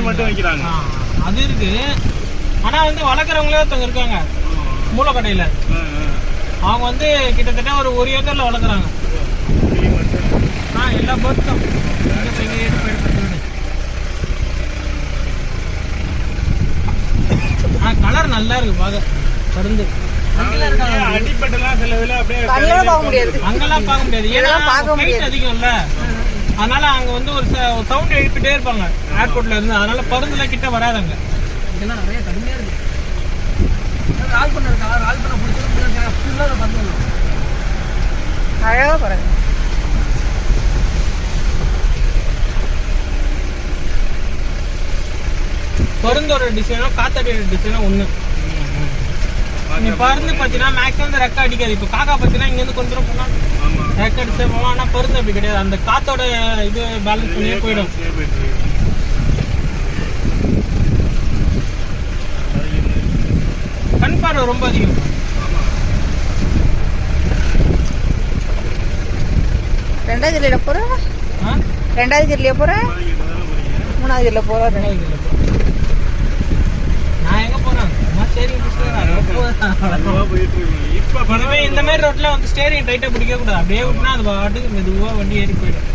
மட்டும் வைக்கிறாங்க. அது இருக்கு. ஆனா வந்து வளர்க்குறவங்களே ஒருத்தவங்க இருக்காங்க மூலக்கடையில. அவங்க வந்து கிட்டத்தட்ட ஒரு ஏக்கர்ல வளர்க்குறாங்க. எல்லா பேர்ட்ஸும் கலர் நல்லா இருக்கு பாக்க. பருந்து அடிப்பட்டெல்லாம் சில இதுல அப்படியே அங்கெல்லாம் பார்க்க முடியாது. ஏன்னா ஹைட் அதிகம் இல்ல, அதனால அங்க வந்து ஒரு சவுண்ட் எழுப்பிட்டே இருப்பாங்க ஏர்போர்ட்ல இருந்து. அதனால பருந்துல கிட்ட வராதாங்க. இதெல்லாம் நிறைய கடுமையா இருக்கு. ரால் பண்ண பிடிச்சிருக்கா அழகா பாருங்க. பருந்தோட டிசைனும் காத்தாடியோட டிசைனும் ஒண்ணு. நீ பருந்து பாத்தீங்கன்னா மேக்ஸிமம் இந்த ரெக்க அடிக்காது. இப்ப காக்கா பாத்தீங்கன்னா இங்க இருந்து கொஞ்சம் போனா ரெக்க அடிச்சா போவோம். ஆனா பருந்து அப்படி கிடையாது. அந்த காத்தோட இது பேலன்ஸ் பண்ணியே போயிடும். கண் பார்வை ரொம்ப அதிகம். ரெண்டாவது ஜில்லையில போற, ரெண்டாவது ஜில்லையா போற, மூணாவது ஜில்ல போற, ரெண்டாவது ஜில்ல போற. நான் எங்க போறேன்? இந்த மாதிரி ரோட்ல வந்து ஸ்டேரிங் டைட்டா பிடிக்க கூடாது. அப்படியே விட்டுனா அது பாட்டுக்கு மெதுவா வண்டி ஏறி போயிடும்.